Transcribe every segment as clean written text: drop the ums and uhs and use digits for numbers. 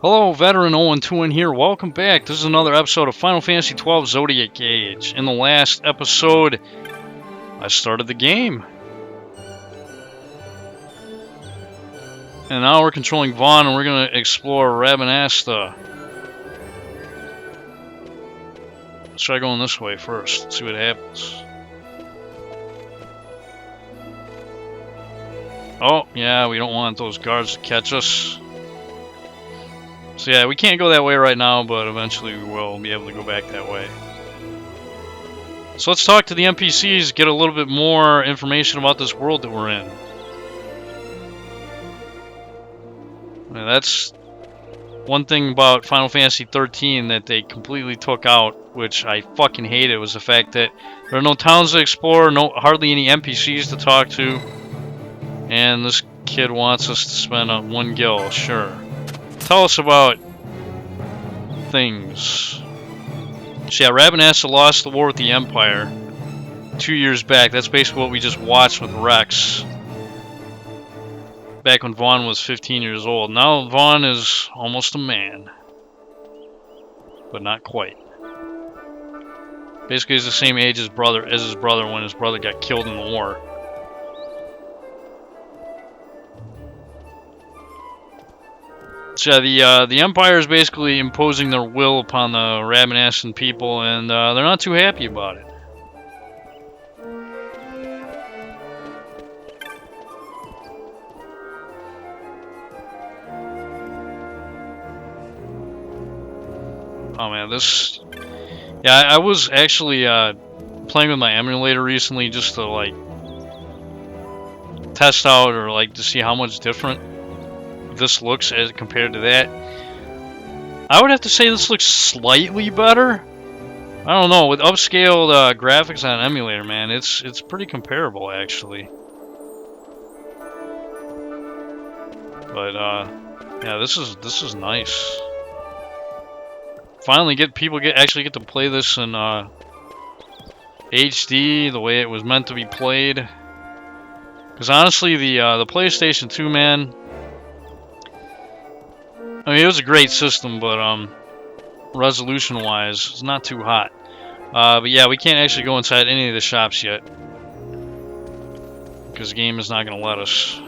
Hello, Veteran 012 here. Welcome back. This is another episode of Final Fantasy XII Zodiac Age. In the last episode, I started the game. And now we're controlling Vaan and we're going to explore Rabanastre. Let's try going this way first. Let's see what happens. Oh, yeah, we don't want those guards to catch us. So yeah, we can't go that way right now, but eventually we will be able to go back that way. So let's talk to the NPCs, get a little bit more information about this world that we're in. Now, that's one thing about Final Fantasy XIII that they completely took out, which I fucking hated, was the fact that there are no towns to explore, hardly any NPCs to talk to, and this kid wants us to spend one gil, sure. Tell us about things. So yeah, Rabanastre lost the war with the Empire 2 years back. That's basically what we just watched with Rex. Back when Vaan was 15 years old. Now Vaan is almost a man. But not quite. Basically he's the same age as his brother when his brother got killed in the war. So yeah, the Empire is basically imposing their will upon the Rabanastre people, and they're not too happy about it. Oh man, this... Yeah, I was actually playing with my emulator recently just to like test out or like to see how much different this looks as compared to that. I would have to say this looks slightly better. I don't know, with upscaled graphics on an emulator, man, it's pretty comparable actually. But yeah, this is nice. Finally, actually get to play this in HD the way it was meant to be played. Because honestly, the PlayStation 2, man. I mean, it was a great system, but resolution-wise, it's not too hot. But yeah, we can't actually go inside any of the shops yet, because the game is not going to let us.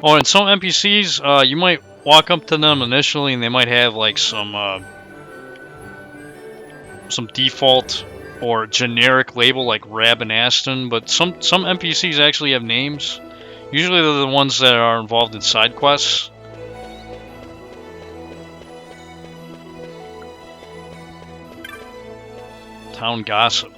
Oh, and some NPCs, you might walk up to them initially, and they might have like some default or generic label like Rabanastre, but some NPCs actually have names. Usually they're the ones that are involved in side quests. Town gossip.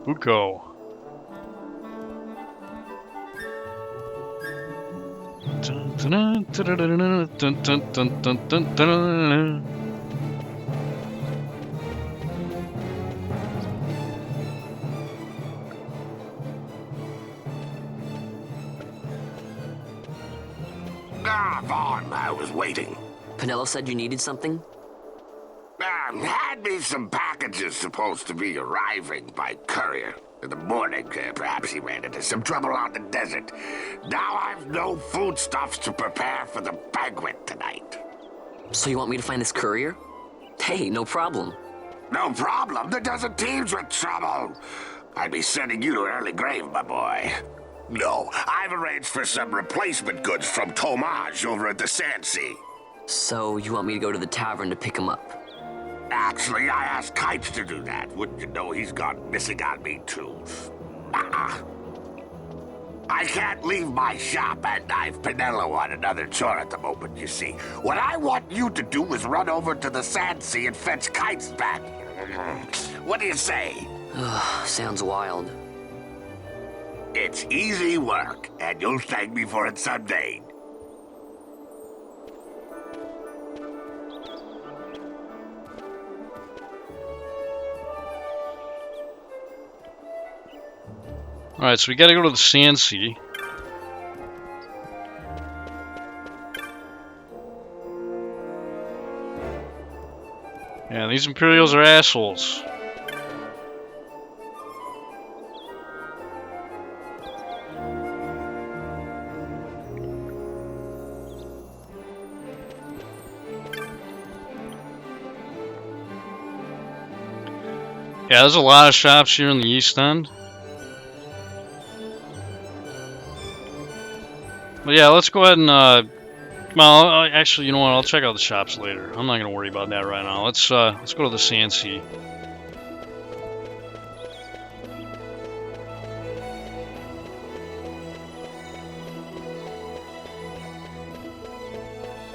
Uko. Vaan, I was waiting. Penelo said you needed something? Had me some packages supposed to be arriving by courier. In the morning, perhaps he ran into some trouble on the desert. Now I've no foodstuffs to prepare for the banquet tonight. So you want me to find this courier? Hey, no problem. No problem. The desert teems with trouble. I'd be sending you to an early grave, my boy. No, I've arranged for some replacement goods from Tomage over at the Centurio. So you want me to go to the tavern to pick him up? Actually, I asked Kites to do that. Wouldn't you know he's gone missing on me, too? I can't leave my shop, and I've Penelo on another chore at the moment, you see. What I want you to do is run over to the Centurio and fetch Kites back. What do you say? Sounds wild. It's easy work, and you'll thank me for it someday. Alright, so we gotta go to the Centurio. these Imperials are assholes. Yeah, there's a lot of shops here in the East End. But yeah, let's go ahead and, well, actually, you know what, I'll check out the shops later. I'm not going to worry about that right now. Let's go to the Sandsea.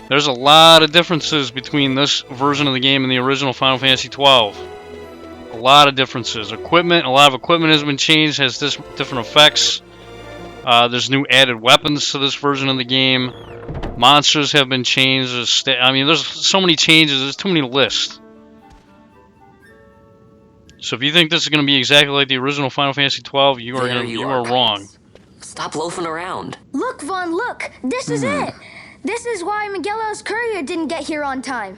There's a lot of differences between this version of the game and the original Final Fantasy XII. A lot of differences. Equipment, a lot of equipment has been changed, has different effects. There's new added weapons to this version of the game. Monsters have been changed. I mean, there's so many changes. There's too many to list. So if you think this is going to be exactly like the original Final Fantasy XII, you are wrong. Stop loafing around. Look, Vaan, look! This is it! This is why Miguelo's courier didn't get here on time.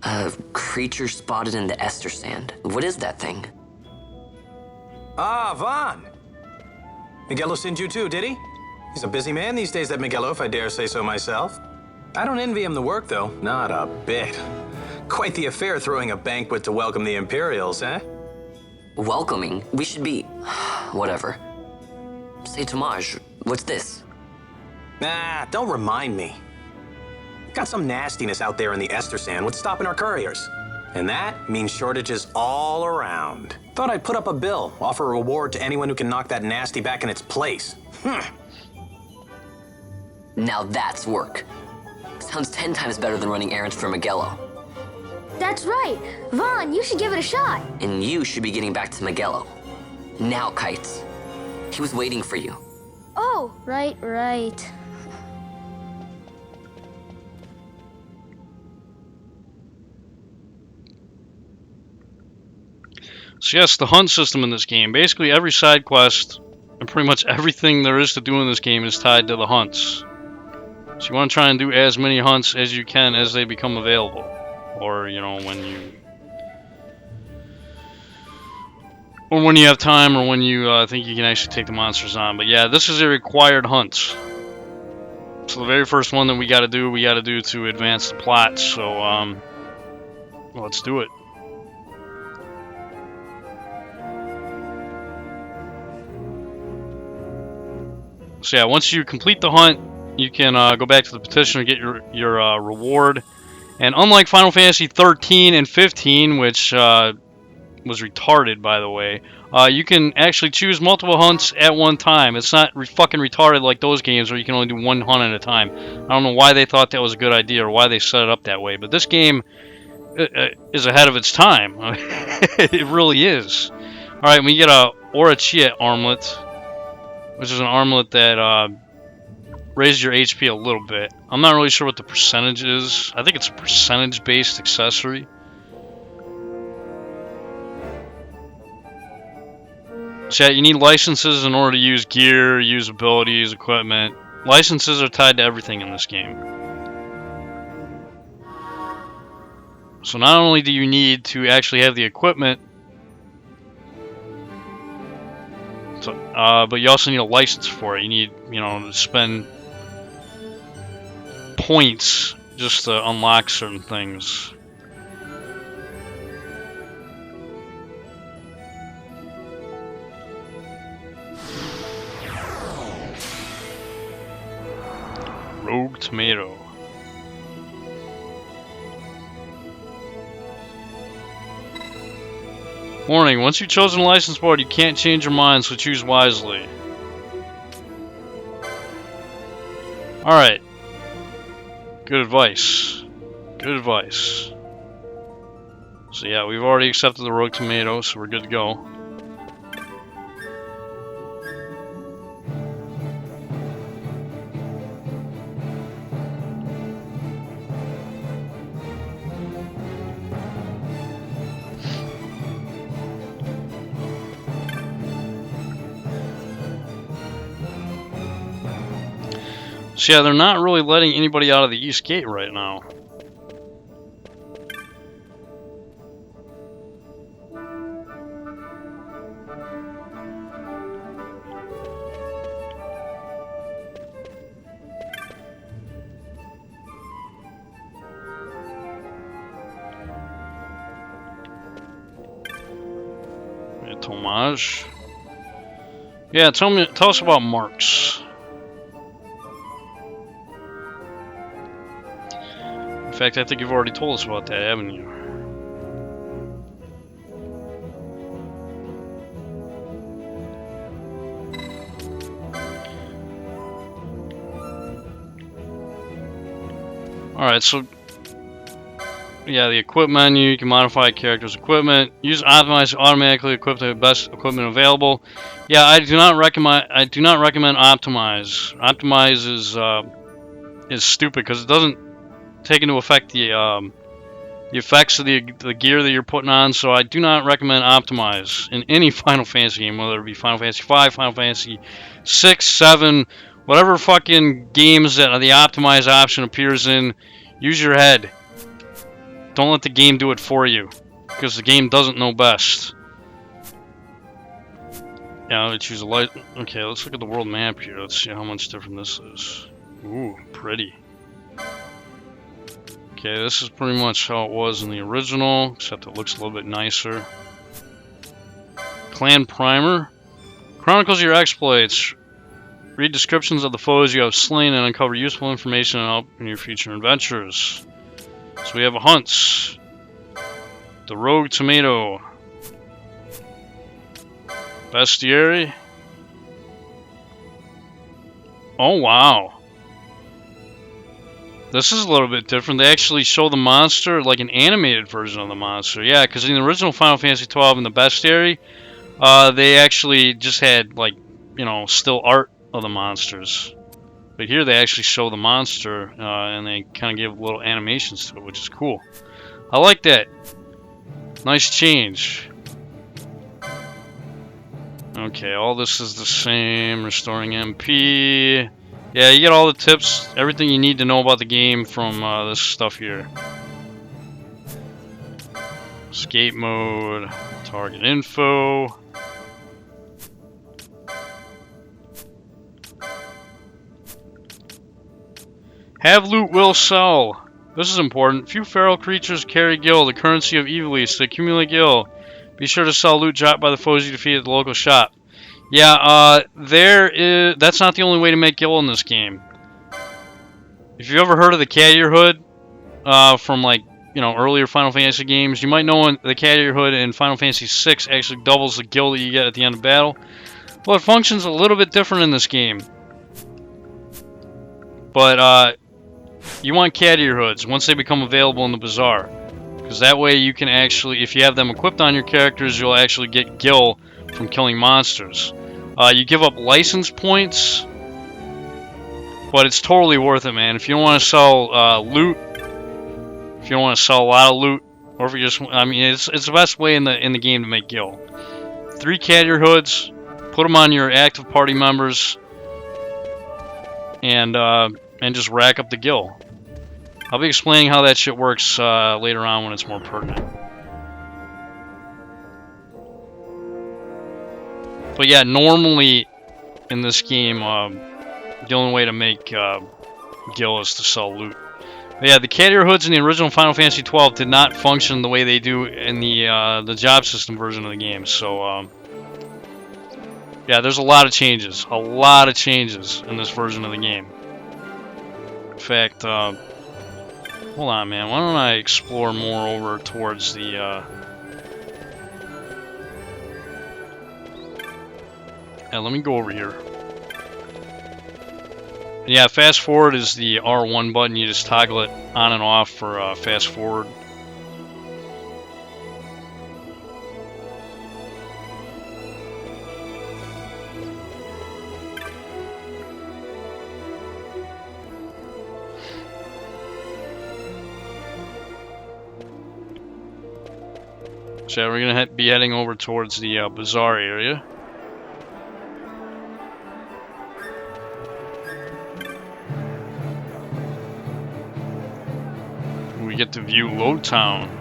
A creature spotted in the Ester Sand. What is that thing? Ah, Vaan! Miguelo sent you too, did he? He's a busy man these days, that Miguelo, if I dare say so myself. I don't envy him the work, though. Not a bit. Quite the affair throwing a banquet to welcome the Imperials, eh? Welcoming? We should be... whatever. Say Tomage, what's this? Nah, don't remind me. Got some nastiness out there in the Ester Sand. What's stopping our couriers? And that means shortages all around. Thought I'd put up a bill, offer a reward to anyone who can knock that nasty back in its place. Now that's work. Sounds 10 times better than running errands for Miguelo. That's right. Vaan, you should give it a shot. And you should be getting back to Miguelo. Now, Kites. He was waiting for you. Oh, right. So yes, the hunt system in this game. Basically every side quest and pretty much everything there is to do in this game is tied to the hunts. So you want to try and do as many hunts as you can as they become available. Or, you know, when you have time, or when you think you can actually take the monsters on. But yeah, this is a required hunt. So the very first one that we got to do to advance the plot. So, well, let's do it. So yeah, once you complete the hunt, you can go back to the petitioner and get your reward. And unlike Final Fantasy 13 and 15, which was retarded, by the way, you can actually choose multiple hunts at one time. It's not fucking retarded like those games where you can only do one hunt at a time. I don't know why they thought that was a good idea or why they set it up that way, but this game is ahead of its time. It really is. Alright, we get a Orachia armlet, which is an armlet that raises your HP a little bit. I'm not really sure what the percentage is. I think it's a percentage-based accessory. So yeah, you need licenses in order to use gear, use abilities, equipment. Licenses are tied to everything in this game. So not only do you need to actually have the equipment, but you also need a license for it. You need, you know, to spend points just to unlock certain things. Rogue Tomato. Warning, once you've chosen a license board, you can't change your mind, so choose wisely. Alright. Good advice. Good advice. So yeah, we've already accepted the Rogue Tomato, so we're good to go. So yeah, they're not really letting anybody out of the East Gate right now. homage. Yeah, tell us about marks. In fact, I think you've already told us about that, haven't you? Alright, so yeah, the equip menu, you can modify a character's equipment. Use optimize to automatically equip the best equipment available. Yeah, I do not recommend optimize. Optimize is stupid because it doesn't take into effect the effects of the gear that you're putting on, so I do not recommend optimize in any Final Fantasy game, whether it be Final Fantasy V, Final Fantasy 6, 7, whatever fucking games that the optimize option appears in. Use your head. Don't let the game do it for you, because the game doesn't know best. Yeah, let's choose a light. Okay, let's look at the world map here. Let's see how much different this is. Ooh, pretty. Okay, this is pretty much how it was in the original, except it looks a little bit nicer. Clan Primer. Chronicles your exploits. Read descriptions of the foes you have slain and uncover useful information and help in your future adventures. So we have a Hunts. The Rogue Tomato. Bestiary. Oh, wow. This is a little bit different. They actually show the monster, like an animated version of the monster. Yeah, because in the original Final Fantasy XII in the Bestiary, they actually just had, like, you know, still art of the monsters. But here they actually show the monster, and they kind of give little animations to it, which is cool. I like that. Nice change. Okay, all this is the same. Restoring MP. Yeah, you get all the tips, everything you need to know about the game from this stuff here. Escape mode, target info. Have loot will sell. This is important. Few feral creatures carry gil, the currency of Evilis. To accumulate gil, be sure to sell loot dropped by the foes you defeat at the local shop. Yeah, that's not the only way to make gil in this game. If you've ever heard of the Carrier Hood from, like, you know, earlier Final Fantasy games, you might know the Carrier Hood in Final Fantasy VI actually doubles the gil that you get at the end of battle. Well, it functions a little bit different in this game. But you want Carrier Hoods once they become available in the Bazaar, because that way you can actually, if you have them equipped on your characters, you'll actually get gil from killing monsters. You give up license points, but it's totally worth it, man. If you don't want to sell loot, if you don't want to sell a lot of loot, or if you just, I mean, it's the best way in the game to make gil. 3 Carrier Hoods, put them on your active party members, and just rack up the gil. I'll be explaining how that shit works later on when it's more pertinent. But yeah, normally in this game, the only way to make gil is to sell loot. But yeah, the Carrier Hoods in the original Final Fantasy XII did not function the way they do in the job system version of the game. So yeah, there's a lot of changes. A lot of changes in this version of the game. In fact, hold on, man. Why don't I explore more over towards the... Yeah, let me go over here. Yeah, fast forward is the R1 button. You just toggle it on and off for fast forward. So we're going to be heading over towards the Bazaar area. We get to view Load Town.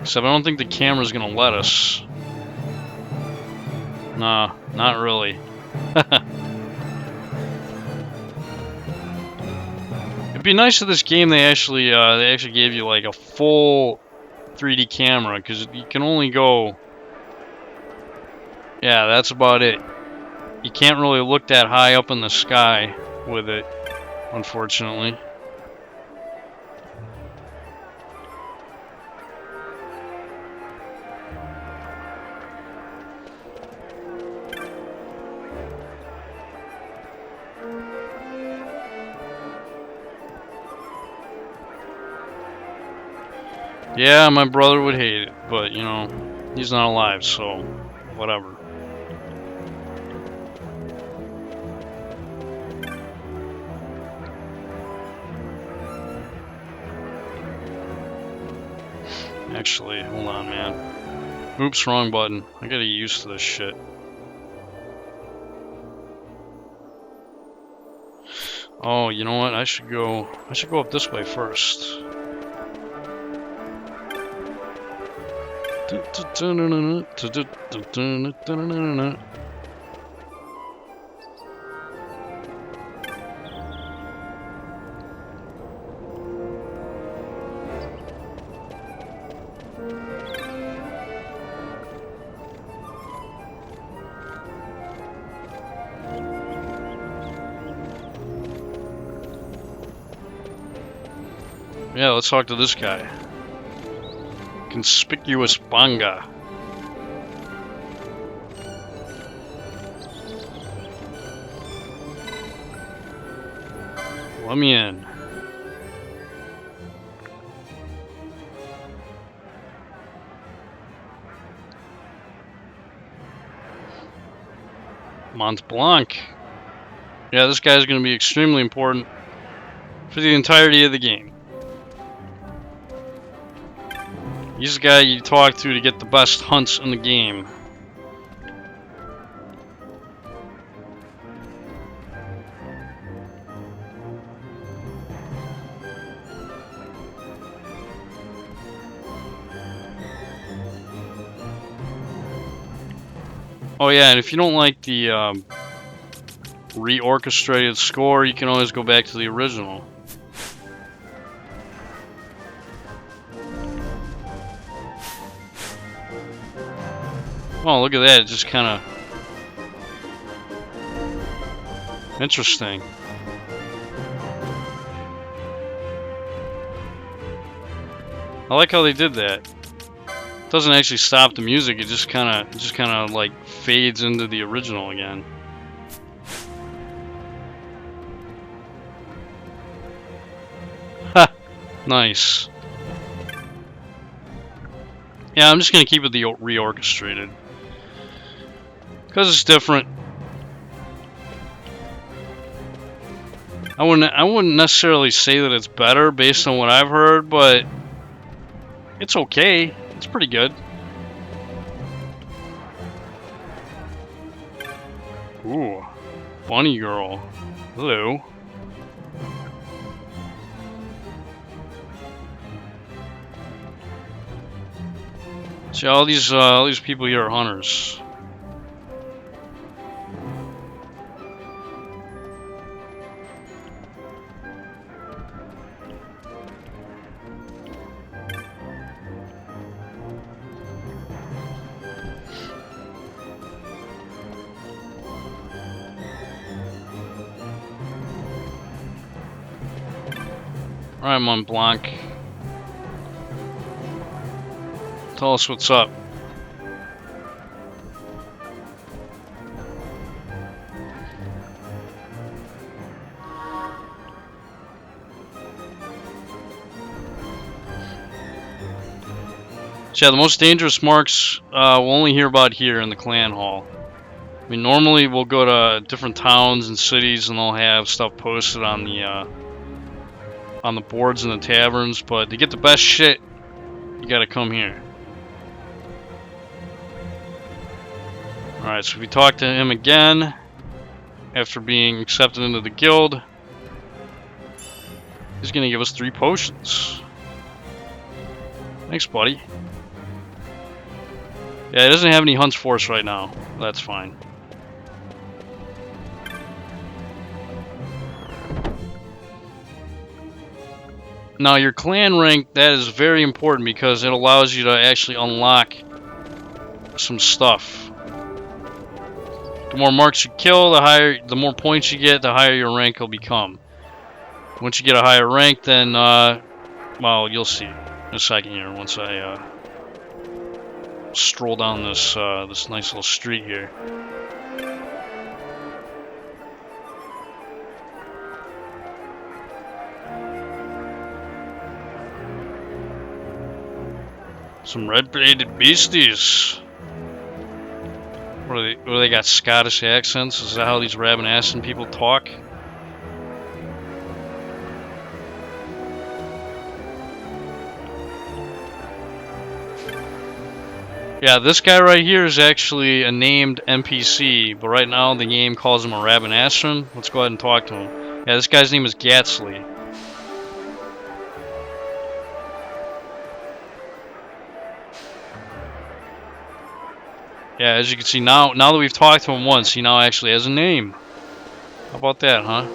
Except I don't think the camera's going to let us. Nah, not really. It'd be nice if this game they actually gave you like a full 3D camera, because you can only go Yeah, that's about it. You can't really look that high up in the sky with it, unfortunately. Yeah, my brother would hate it, but you know, he's not alive, so whatever. Actually, hold on, man. Oops, wrong button. I gotta get used to this shit. Oh, you know what? I should go up this way first. Yeah, let's talk to this guy. Conspicuous Banga. Let me in. Mont Blanc. Yeah, this guy's going to be extremely important for the entirety of the game. He's the guy you talk to get the best hunts in the game. Oh yeah, and if you don't like the reorchestrated score, you can always go back to the original. Oh, look at that, it just kind of... interesting. I like how they did that. It doesn't actually stop the music, it just kind of like fades into the original again. Ha! Nice. Yeah, I'm just gonna keep it the reorchestrated. Because it's different. I wouldn't necessarily say that it's better based on what I've heard, but it's okay. It's pretty good. Ooh, bunny girl. Hello. See, all these people here are hunters. Alright, Mont Blanc. Tell us what's up. So yeah, the most dangerous marks we'll only hear about here in the clan hall. I mean, normally we'll go to different towns and cities and they'll have stuff posted on the boards in the taverns, but to get the best shit, you gotta come here. Alright, so we talk to him again after being accepted into the guild. He's gonna give us 3 potions. Thanks, buddy. Yeah, he doesn't have any hunts for us right now. That's fine. Now, your clan rank, that is very important because it allows you to actually unlock some stuff. The more marks you kill, the more points you get, the higher your rank will become. Once you get a higher rank, then, well, you'll see in a second here once I stroll down this this nice little street here. Some red-braided beasties. What do they got Scottish accents? Is that how these Rabanastre people talk? Yeah, this guy right here is actually a named NPC, but right now the game calls him a Rabanastre. Let's go ahead and talk to him. Yeah, this guy's name is Gatsley. Yeah, as you can see now that we've talked to him once, he now actually has a name. How about that, huh?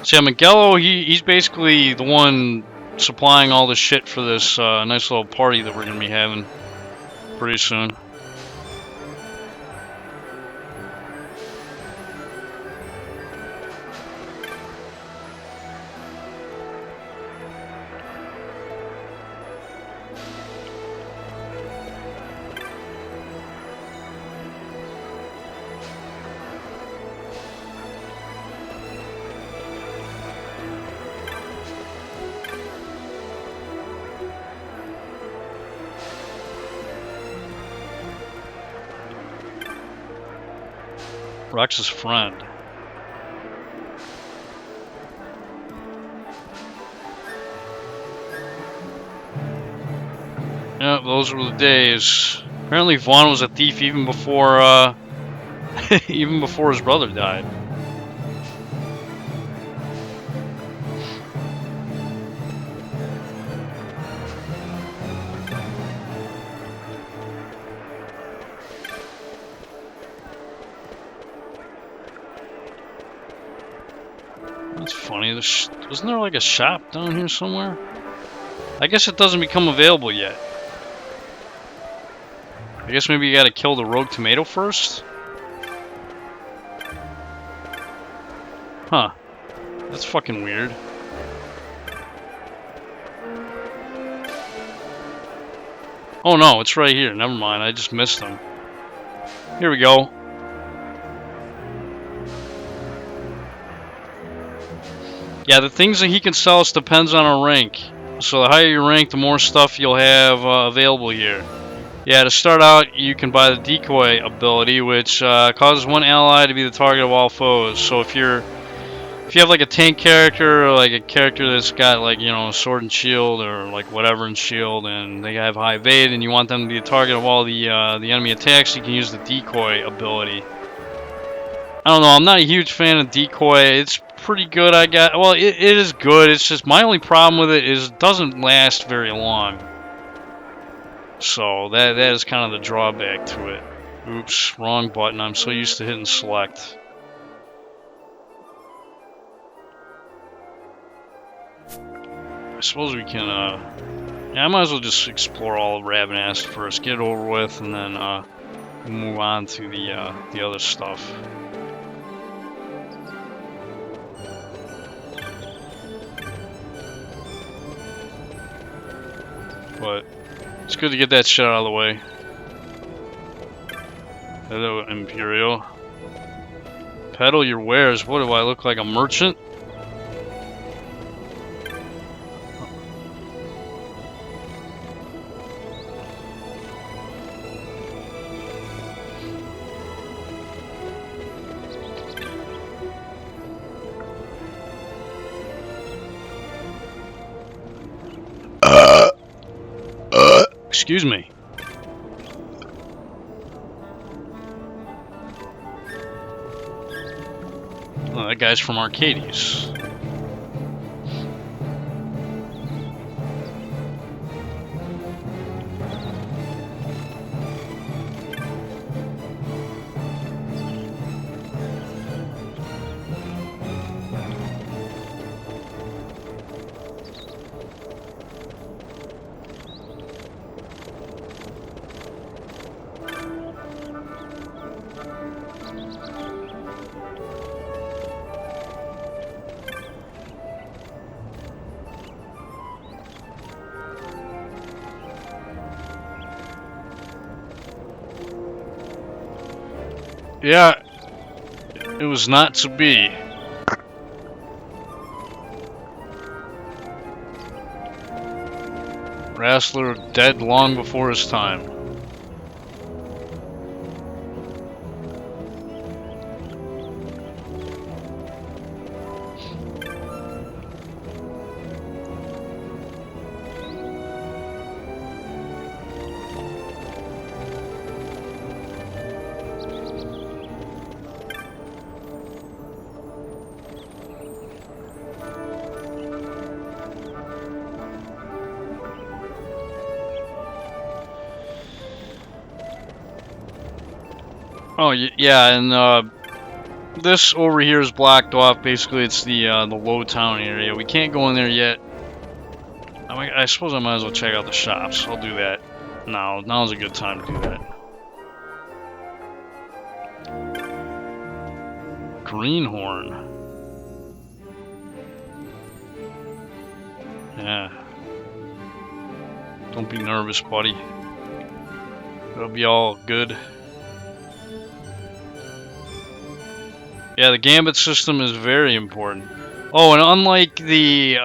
So yeah, Miguelo, he's basically the one supplying all the shit for this nice little party that we're gonna be having pretty soon. Rex's friend. Yeah, those were the days. Apparently Vaan was a thief even before even before his brother died. That's funny. Wasn't there like a shop down here somewhere? I guess it doesn't become available yet. I guess maybe you gotta kill the rogue tomato first? Huh. That's fucking weird. Oh no, it's right here. Never mind, I just missed them. Here we go. Yeah, the things that he can sell us depends on our rank. So the higher your rank, the more stuff you'll have available here. Yeah, to start out, you can buy the decoy ability, which causes one ally to be the target of all foes. So if you have like a tank character, or like a character that's got like, you know, a sword and shield, or like whatever in shield, and they have high evade, and you want them to be the target of all the enemy attacks, you can use the decoy ability. I don't know, I'm not a huge fan of decoy. It's pretty good, I guess. Well, it is good. It's just my only problem with it is it doesn't last very long. So that is kind of the drawback to it. Oops, wrong button. I'm so used to hitting select. I suppose we can, yeah, I might as well just explore all of Rabanastre first, get it over with, and then move on to the other stuff. But it's good to get that shit out of the way. Hello, Imperial. Peddle your wares. What do I look like, a merchant? Excuse me. Oh, that guy's from Arcades. Yeah, it was not to be. Wrestler dead long before his time. Oh yeah, and this over here is blocked off. Basically, it's the low town area. We can't go in there yet. I suppose I might as well check out the shops. I'll do that now. Now's a good time to do that. Greenhorn. Yeah. Don't be nervous, buddy. It'll be all good. Yeah, the Gambit system is very important. Oh, and unlike the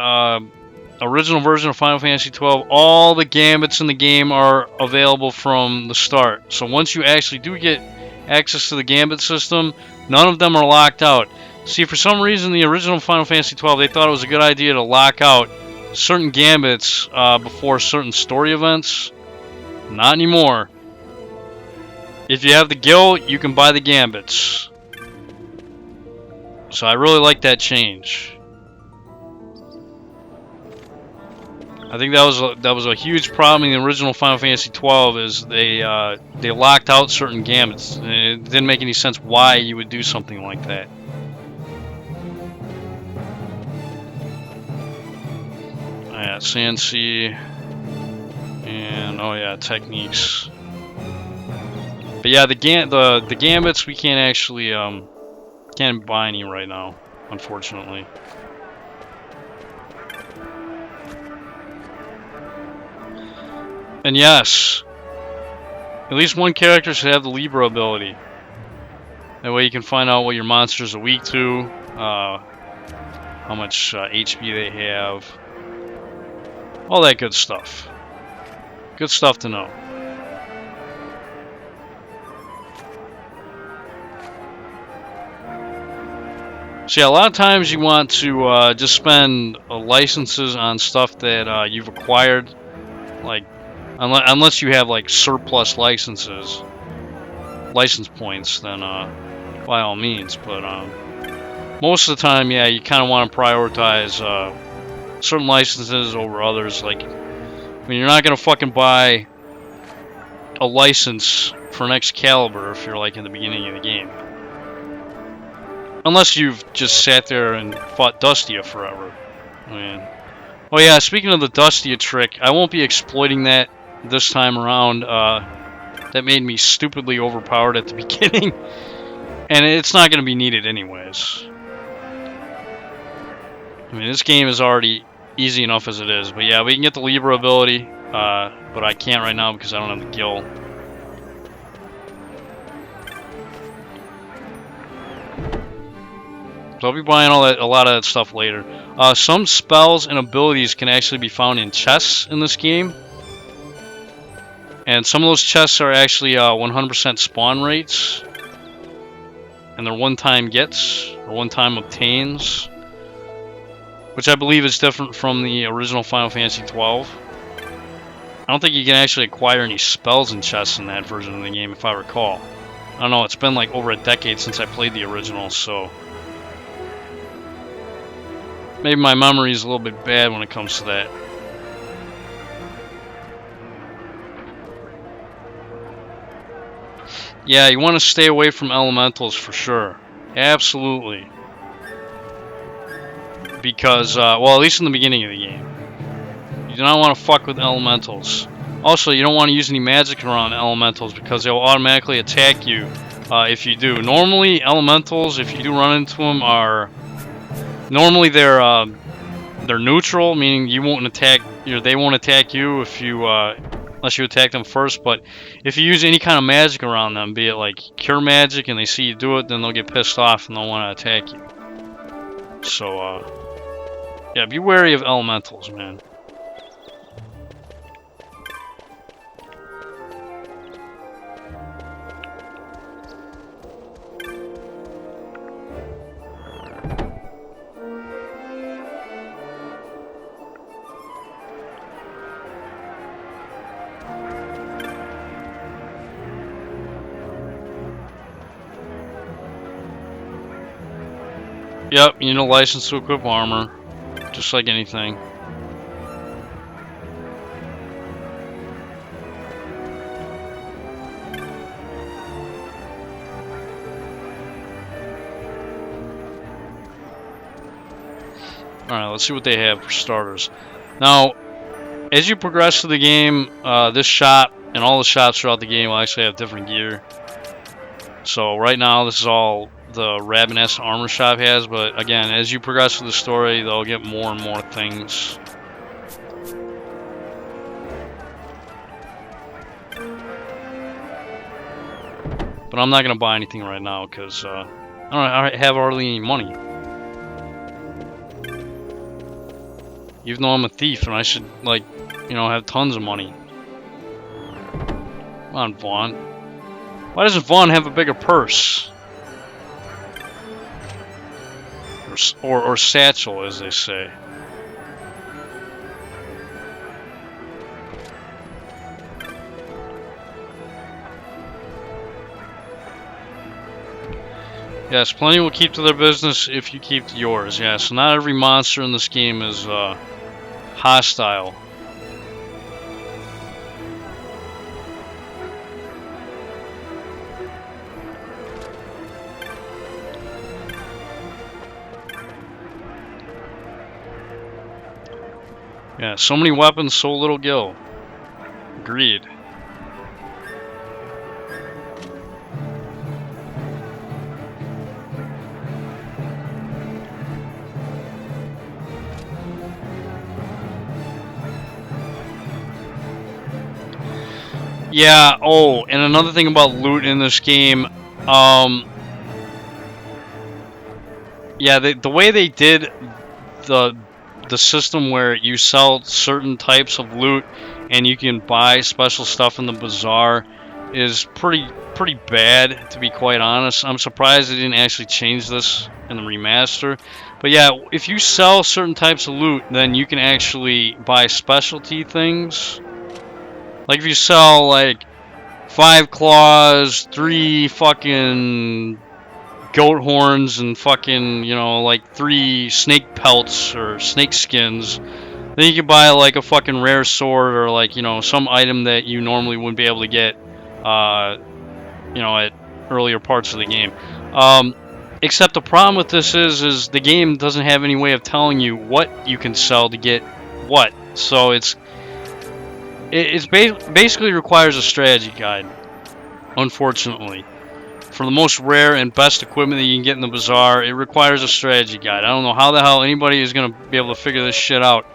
original version of Final Fantasy XII, all the Gambits in the game are available from the start. So once you actually do get access to the Gambit system, none of them are locked out. See, for some reason, the original Final Fantasy XII, they thought it was a good idea to lock out certain Gambits before certain story events. Not anymore. If you have the guild, you can buy the Gambits. So I really like that change. I think that was a huge problem in the original Final Fantasy XII. Is they locked out certain Gambits. It didn't make any sense why you would do something like that. Yeah, Sansi, and oh yeah, techniques. But yeah, the Gambits we can't actually can't buy any right now, unfortunately. And yes, at least one character should have the Libra ability. That way you can find out what your monsters are weak to, how much HP they have, all that good stuff. Good stuff to know. So yeah, a lot of times you want to just spend licenses on stuff that you've acquired, like unless you have like surplus license points, then by all means. But most of the time, yeah, you kind of want to prioritize certain licenses over others. Like, I mean, you're not gonna fucking buy a license for an Excalibur if you're like in the beginning of the game. Unless you've just sat there and fought Dustia forever. I mean, oh yeah, speaking of the Dustia trick, I won't be exploiting that this time around. That made me stupidly overpowered at the beginning. And it's not going to be needed anyways. I mean, this game is already easy enough as it is. But yeah, we can get the Libra ability. But I can't right now because I don't have the Gil. So I'll be buying a lot of that stuff later. Some spells and abilities can actually be found in chests in this game. And some of those chests are actually 100% spawn rates. And they're one-time gets, or one-time obtains. Which I believe is different from the original Final Fantasy XII. I don't think you can actually acquire any spells in chests in that version of the game, if I recall. I don't know, it's been like over a decade since I played the original, so... maybe my memory is a little bit bad when it comes to that. Yeah, you want to stay away from elementals for sure. Absolutely. Because, well, at least in the beginning of the game. You do not want to fuck with elementals. Also, you don't want to use any magic around elementals because they'll automatically attack you if you do. Normally, elementals, if you do run into them, are... normally they're neutral, meaning you won't attack, they won't attack you if you unless you attack them first. But if you use any kind of magic around them, be it like cure magic, and they see you do it, then they'll get pissed off and they'll want to attack you. So, yeah, be wary of elementals, man. Yep, you need a license to equip armor, just like anything. Alright, let's see what they have for starters. Now, as you progress through the game, this shop and all the shops throughout the game will actually have different gear. So right now, this is all the Rabanastre armor shop has, but again, as you progress through the story, they'll get more and more things. But I'm not gonna buy anything right now because I don't have hardly any money. Even though I'm a thief and I should, like, you know, have tons of money. Come on, Vaan. Why doesn't Vaan have a bigger purse? Or satchel, as they say. Yes, plenty will keep to their business if you keep to yours. Yeah, so not every monster in this game is hostile. Yeah, so many weapons, so little gil. Agreed. Yeah, oh, and another thing about loot in this game, yeah, the way they did the system where you sell certain types of loot and you can buy special stuff in the bazaar is pretty bad, to be quite honest. I'm surprised they didn't actually change this in the remaster. But yeah, if you sell certain types of loot, then you can actually buy specialty things. Like if you sell like 5 claws, 3 fucking goat horns, and fucking, you know, like 3 snake pelts or snake skins, then you can buy like a fucking rare sword or like, you know, some item that you normally wouldn't be able to get, you know, at earlier parts of the game. Except the problem with this is the game doesn't have any way of telling you what you can sell to get what. So it's basically requires a strategy guide, unfortunately. For the most rare and best equipment that you can get in the bazaar, it requires a strategy guide. I don't know how the hell anybody is going to be able to figure this shit out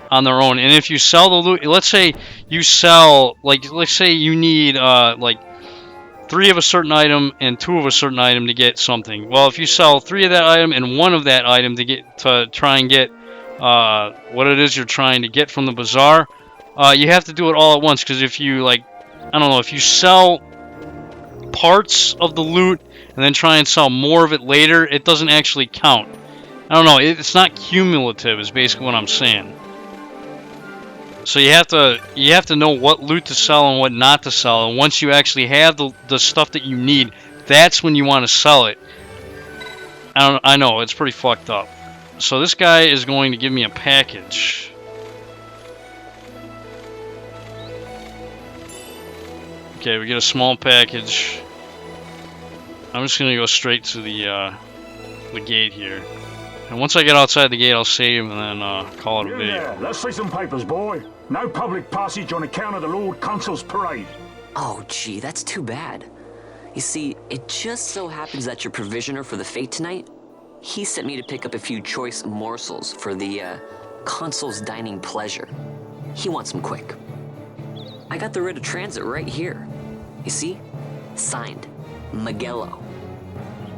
on their own. And if you sell the loot, let's say you sell, like, let's say you need, like, 3 of a certain item and 2 of a certain item to get something. Well, if you sell 3 of that item and 1 of that item to try and get what it is you're trying to get from the bazaar, you have to do it all at once. Because if you, like, I don't know, if you sell parts of the loot and then try and sell more of it later, it doesn't actually count. I don't know, it's not cumulative is basically what I'm saying. So you have to know what loot to sell and what not to sell, and once you actually have the stuff that you need, that's when you want to sell it. I know, it's pretty fucked up. So this guy is going to give me a package. Okay, we get a small package. I'm just gonna go straight to the gate here. And once I get outside the gate, I'll save and then call it a video. Yeah, let's see some papers, boy. No public passage on account of the Lord Consul's parade. Oh, gee, that's too bad. You see, it just so happens that your provisioner for the fete tonight, he sent me to pick up a few choice morsels for the Consul's dining pleasure. He wants them quick. I got the writ of transit right here. You see? Signed, Magello.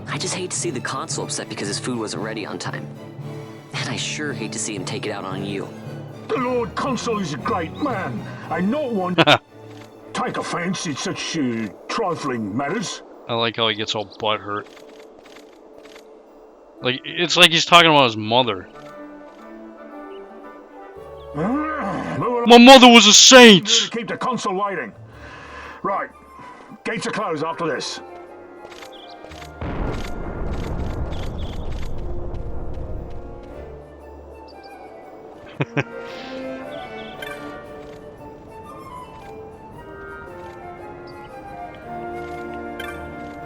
I just hate to see the consul upset because his food wasn't ready on time. And I sure hate to see him take it out on you. The Lord Consul is a great man, and not one to take offense in such trifling matters. I like how he gets all butthurt. Like, it's like he's talking about his mother. My mother was a saint! Keep the consul waiting. Right, gates are closed after this.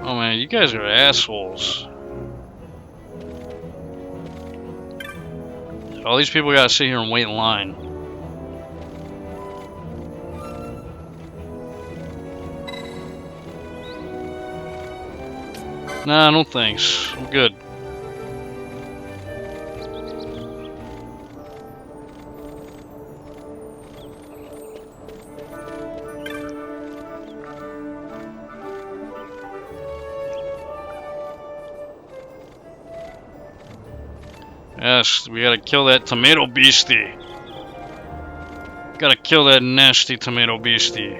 Oh man, you guys are assholes. All these people gotta sit here and wait in line. Nah, no thanks. I'm good. Yes, we gotta kill that tomato beastie. Gotta kill that nasty tomato beastie.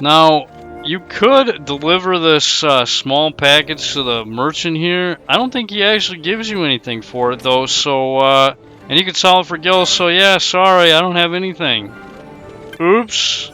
Now, you could deliver this small package to the merchant here. I don't think he actually gives you anything for it though, so, and you could sell it for gil, so yeah, sorry, I don't have anything. Oops.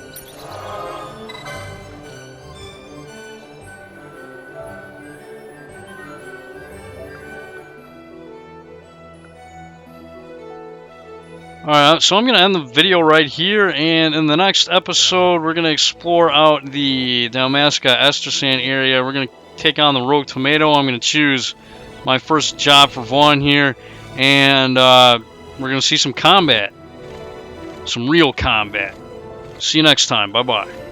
Alright, so I'm going to end the video right here, and in the next episode, we're going to explore out the Dalmasca Estersand area. We're going to take on the Rogue Tomato. I'm going to choose my first job for Vaan here, and we're going to see some combat. Some real combat. See you next time. Bye-bye.